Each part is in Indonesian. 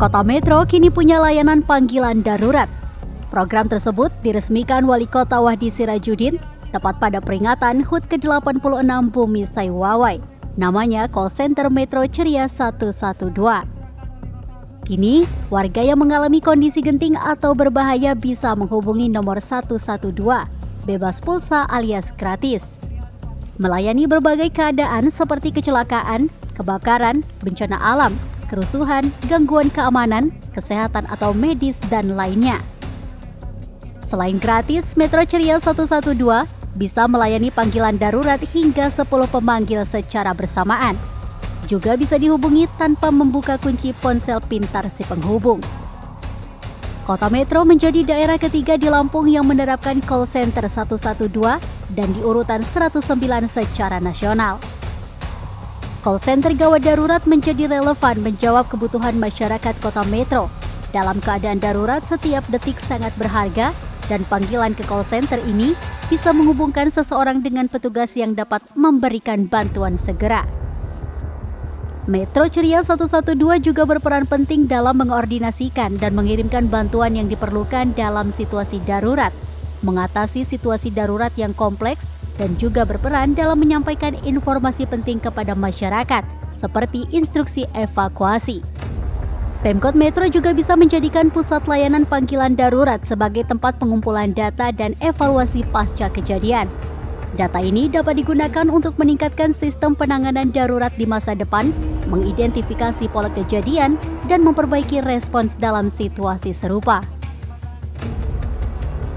Kota Metro kini punya layanan panggilan darurat. Program tersebut diresmikan Wali Kota Wahdi Sirajudin tepat pada peringatan HUT ke-86 Bumi Saiwawai. Namanya Call Center Metro Ceria 112. Kini, warga yang mengalami kondisi genting atau berbahaya bisa menghubungi nomor 112, bebas pulsa alias gratis. Melayani berbagai keadaan seperti kecelakaan, kebakaran, bencana alam, kerusuhan, gangguan keamanan, kesehatan atau medis, dan lainnya. Selain gratis, Metro Ceria 112 bisa melayani panggilan darurat hingga 10 pemanggil secara bersamaan. Juga bisa dihubungi tanpa membuka kunci ponsel pintar si penghubung. Kota Metro menjadi daerah ketiga di Lampung yang menerapkan call center 112 dan di urutan 109 secara nasional. Call center gawat darurat menjadi relevan menjawab kebutuhan masyarakat Kota Metro. Dalam keadaan darurat, setiap detik sangat berharga dan panggilan ke call center ini bisa menghubungkan seseorang dengan petugas yang dapat memberikan bantuan segera. Metro Ceria 112 juga berperan penting dalam mengordinasikan dan mengirimkan bantuan yang diperlukan dalam situasi darurat, mengatasi situasi darurat yang kompleks, dan juga berperan dalam menyampaikan informasi penting kepada masyarakat, seperti instruksi evakuasi. Pemkot Metro juga bisa menjadikan pusat layanan panggilan darurat sebagai tempat pengumpulan data dan evaluasi pasca kejadian. Data ini dapat digunakan untuk meningkatkan sistem penanganan darurat di masa depan, mengidentifikasi pola kejadian, dan memperbaiki respons dalam situasi serupa.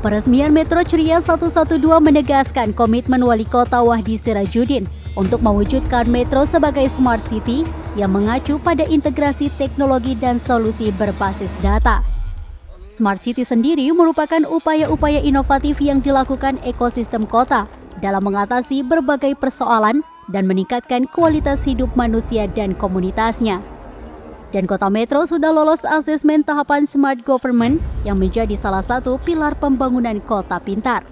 Peresmian Metro Ceria 112 menegaskan komitmen Wali Kota Wahdi Sirajudin untuk mewujudkan Metro sebagai smart city yang mengacu pada integrasi teknologi dan solusi berbasis data. Smart city sendiri merupakan upaya-upaya inovatif yang dilakukan ekosistem kota dalam mengatasi berbagai persoalan dan meningkatkan kualitas hidup manusia dan komunitasnya. Dan Kota Metro sudah lolos asesmen tahapan Smart Government yang menjadi salah satu pilar pembangunan kota pintar.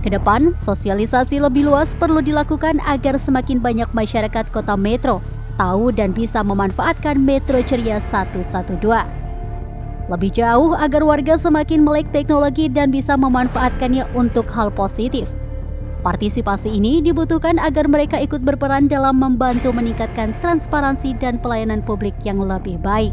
Kedepan, sosialisasi lebih luas perlu dilakukan agar semakin banyak masyarakat Kota Metro tahu dan bisa memanfaatkan Metro Ceria 112. Lebih jauh agar warga semakin melek teknologi dan bisa memanfaatkannya untuk hal positif. Partisipasi ini dibutuhkan agar mereka ikut berperan dalam membantu meningkatkan transparansi dan pelayanan publik yang lebih baik.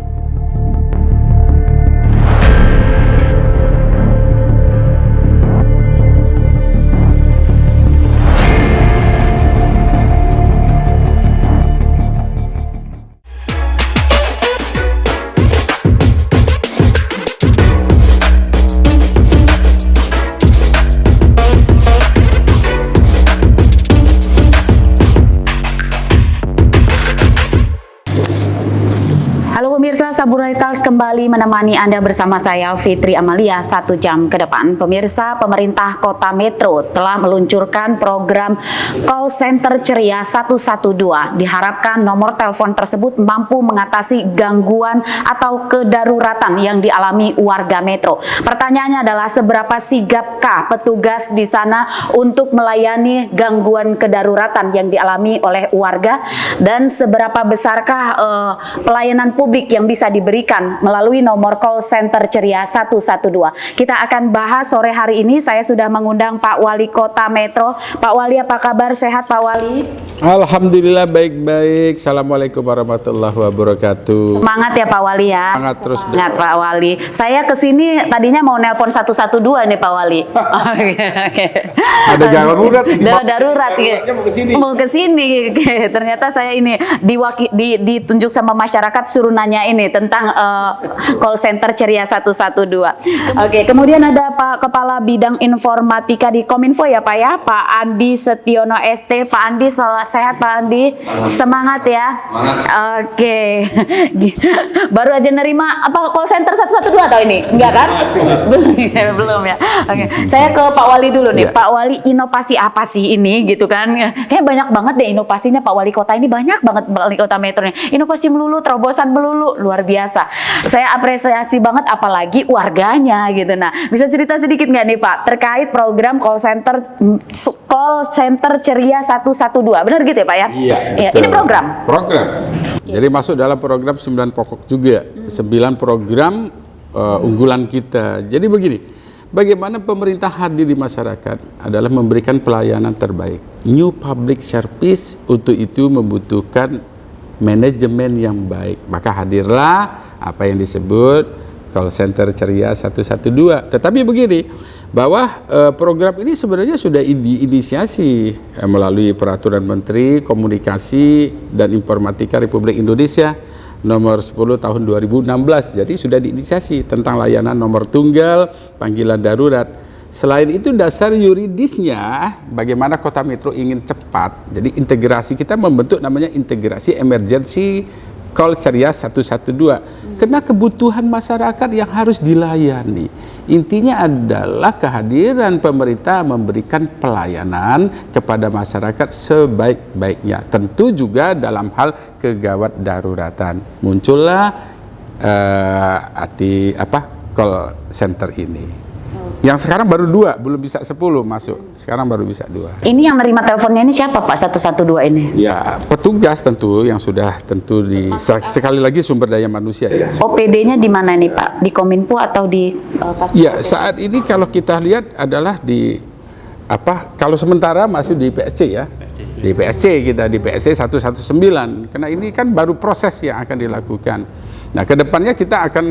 Pemirsa, Saburai Tals kembali menemani Anda bersama saya Fitri Amalia 1 jam ke depan. Pemirsa, pemerintah Kota Metro telah meluncurkan program Call Center Ceria 112. Diharapkan nomor telepon tersebut mampu mengatasi gangguan atau kedaruratan yang dialami warga Metro. Pertanyaannya adalah seberapa sigapkah petugas di sana untuk melayani gangguan kedaruratan yang dialami oleh warga, dan seberapa besarkah pelayanan publik yang bisa diberikan melalui nomor call center Ceria 112. Kita akan bahas sore hari ini. Saya sudah mengundang Pak Wali Kota Metro. Pak Wali, apa kabar? Sehat Pak Wali? Alhamdulillah baik-baik. Assalamualaikum warahmatullahi wabarakatuh. Semangat ya Pak Wali ya. Semangat terus. Semangat Pak Wali. Saya kesini tadinya mau nelpon 112 nih Pak Wali. Oke. Ada darurat. Darurat ya. Mau ke sini. Ternyata saya ini ditunjuk sama masyarakat suruh nanya ini tentang call center Ceria 112. Oke, kemudian ada Pak Kepala Bidang Informatika di Kominfo ya Pak ya, Pak Andi Setiono ST. Pak Andi, selamat sehat Pak Andi. Semangat ya. Oke. Baru aja nerima apa call center 112 atau ini? Enggak kan? Belum ya. Oke. Saya ke Pak Wali dulu nih. Pak Wali, inovasi apa sih ini gitu kan? Kayaknya banyak banget deh inovasinya Pak Wali Kota ini, banyak banget Wali Kota Metro nih. Inovasi melulu, terobosan melulu, luar biasa. Saya apresiasi banget apalagi warganya gitu. Nah, bisa cerita sedikit nggak nih Pak terkait program call center Ceria 112. Benar gitu ya Pak ya? Iya, betul. Ini program. Jadi masuk dalam program 9 pokok juga. 9 program unggulan kita. Jadi begini, bagaimana pemerintah hadir di masyarakat adalah memberikan pelayanan terbaik. New public service, untuk itu membutuhkan manajemen yang baik. Maka hadirlah apa yang disebut call center Ceria 112. Tetapi begini, bahwa program ini sebenarnya sudah diinisiasi melalui Peraturan Menteri Komunikasi dan Informatika Republik Indonesia nomor 10 tahun 2016. Jadi sudah diinisiasi tentang layanan nomor tunggal panggilan darurat. Selain itu dasar yuridisnya bagaimana Kota Metro ingin cepat. Jadi integrasi kita membentuk namanya integrasi emergency call Ceria 112. Karena kebutuhan masyarakat yang harus dilayani. Intinya adalah kehadiran pemerintah memberikan pelayanan kepada masyarakat sebaik-baiknya. Tentu juga dalam hal kegawat daruratan. Muncullah call center ini. Yang sekarang baru 2, belum bisa 10 masuk. Sekarang baru bisa 2. Ini yang nerima teleponnya ini siapa Pak 112 ini? Ya, petugas tentu yang sudah tentu sekali lagi sumber daya manusia ya. OPD-nya di mana nih Pak? Di Kominfo atau di Ya, saat ini kalau kita lihat adalah di kalau sementara masih di PSC ya. Di PSC kita di PSC 119. Karena ini kan baru proses yang akan dilakukan. Nah, kedepannya kita akan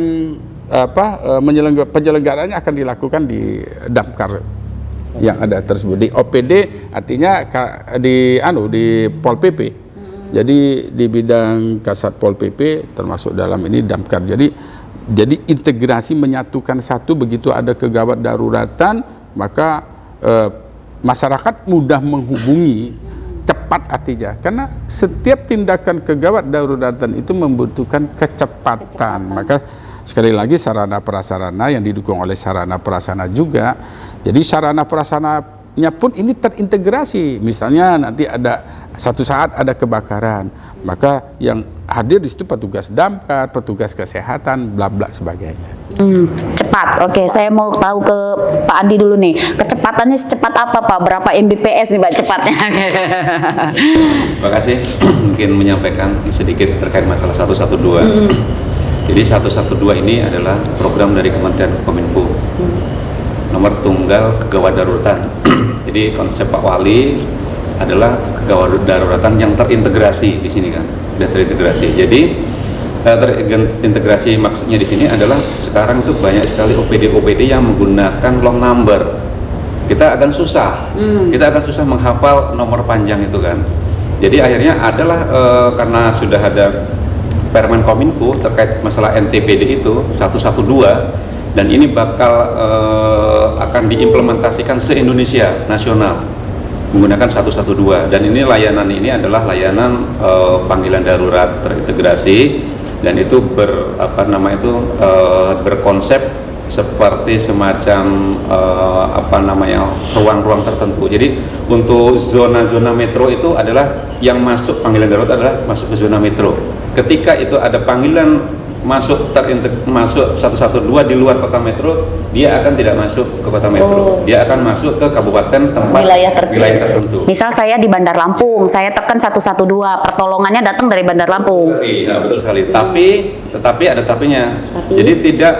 penyelenggaraannya akan dilakukan di Damkar yang ada tersebut. Di OPD artinya di Pol PP. Jadi di bidang Kasat Pol PP termasuk dalam ini Damkar. Jadi integrasi menyatukan satu, begitu ada kegawat daruratan maka masyarakat mudah menghubungi, cepat artinya, karena setiap tindakan kegawat daruratan itu membutuhkan kecepatan. Maka sekali lagi sarana prasarana yang didukung oleh sarana prasarana juga. Jadi sarana prasarananya pun ini terintegrasi. Misalnya nanti ada satu saat ada kebakaran, maka yang hadir di situ petugas damkar, petugas kesehatan, bla bla sebagainya. Cepat. Oke, saya mau tahu ke Pak Andi dulu nih. Kecepatannya secepat apa Pak? Berapa Mbps nih Pak cepatnya? Terima kasih. Mungkin menyampaikan sedikit terkait masalah 112. Jadi 112 ini adalah program dari Kementerian Kominfo. Nomor tunggal kegawat daruratan. Jadi konsep Pak Wali adalah kegawat daruratan yang terintegrasi di sini kan. Sudah terintegrasi. Jadi terintegrasi maksudnya di sini adalah sekarang itu banyak sekali OPD yang menggunakan long number. Kita akan susah. Kita akan susah menghafal nomor panjang itu kan. Jadi akhirnya adalah karena sudah ada Permen Kominfo terkait masalah NTPD itu 112 dan ini bakal akan diimplementasikan se-Indonesia nasional menggunakan 112 dan ini layanan ini adalah layanan panggilan darurat terintegrasi dan itu berkonsep seperti semacam ruang-ruang tertentu. Jadi untuk zona-zona metro itu adalah yang masuk panggilan darurat adalah masuk ke zona metro. Ketika itu ada panggilan masuk 112 di luar kota metro, dia akan tidak masuk ke kota metro. Dia akan masuk ke kabupaten tempat wilayah tertentu. Misal saya di Bandar Lampung, saya tekan 112, pertolongannya datang dari Bandar Lampung. Ya, betul sekali. Tetapi ada tapinya. Jadi tidak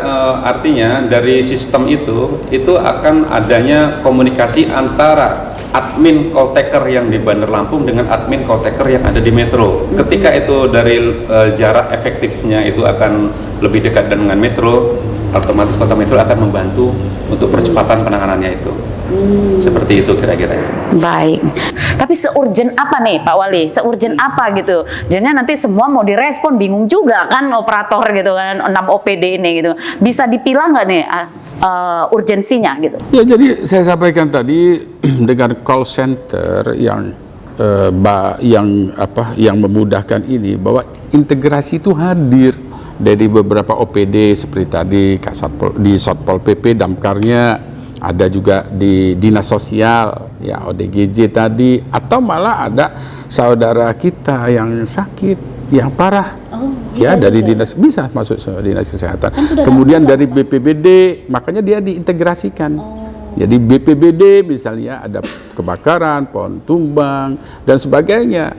artinya dari sistem itu akan adanya komunikasi antara admin call taker yang di Bandar Lampung dengan admin call taker yang ada di metro. Ketika itu dari jarak efektifnya itu akan lebih dekat dengan metro, otomatis kota metro akan membantu untuk percepatan penanganannya itu. Seperti itu kira-kira. Baik. Tapi seurgent apa nih Pak Wali? Seurgent apa gitu? Jadinya nanti semua mau direspon, bingung juga kan operator gitu kan, 6 OPD ini gitu. Bisa dipilah nggak nih urgensinya gitu? Ya, jadi saya sampaikan tadi dengan call center yang memudahkan ini, bahwa integrasi itu hadir dari beberapa OPD seperti tadi di Satpol PP, damkarnya, ada juga di dinas sosial, ya ODGJ tadi, atau malah ada saudara kita yang sakit, yang parah, ya dari dinas, bisa masuk dinas kesehatan. Kemudian dari BPBD, makanya dia diintegrasikan. Jadi BPBD misalnya ada kebakaran, pohon tumbang dan sebagainya.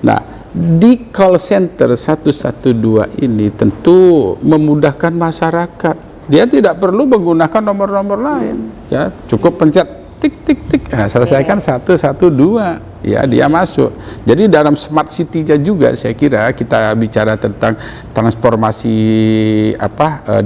Nah, di call center 112 ini tentu memudahkan masyarakat. Dia tidak perlu menggunakan nomor-nomor lain, ya cukup pencet tik tik tik, selesaikan 112, ya dia masuk. Jadi dalam smart city-nya juga saya kira kita bicara tentang transformasi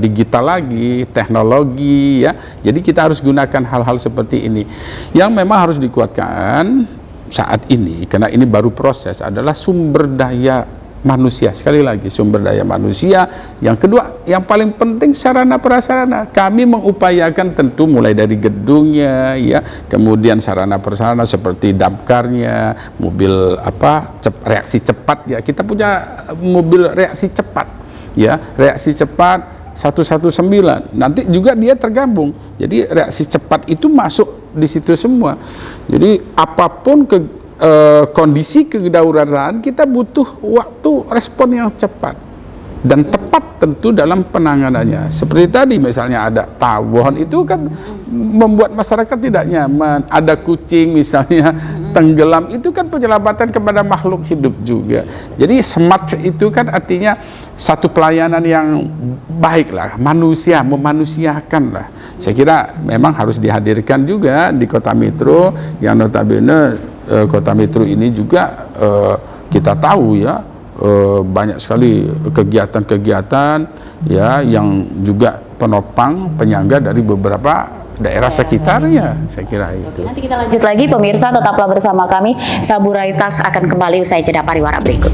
digital lagi, teknologi, ya. Jadi kita harus gunakan hal-hal seperti ini. Yang memang harus dikuatkan saat ini, karena ini baru proses, adalah sumber daya manusia. Sekali lagi, sumber daya manusia. Yang kedua, yang paling penting sarana prasarana. Kami mengupayakan tentu mulai dari gedungnya, ya, kemudian sarana prasarana seperti damkarnya, mobil reaksi cepat, ya. Kita punya mobil reaksi cepat, ya, reaksi cepat 119. Nanti juga dia tergabung. Jadi reaksi cepat itu masuk di situ semua. Jadi apapun kondisi kedaruratan, kita butuh waktu respon yang cepat dan tepat tentu dalam penanganannya. Seperti tadi misalnya ada tawon, itu kan membuat masyarakat tidak nyaman. Ada kucing misalnya tenggelam, itu kan penyelamatan kepada makhluk hidup juga. Jadi smart itu kan artinya satu pelayanan yang baik lah, memanusiakan lah. Saya kira memang harus dihadirkan juga di kota metro, yang notabene kota metro ini juga kita tahu, ya, banyak sekali kegiatan-kegiatan, ya, yang juga penopang penyangga dari beberapa daerah sekitarnya. Saya kira itu. Nanti kita lanjut lagi pemirsa, tetaplah bersama kami. Saburaitas akan kembali usai jeda pariwara berikut.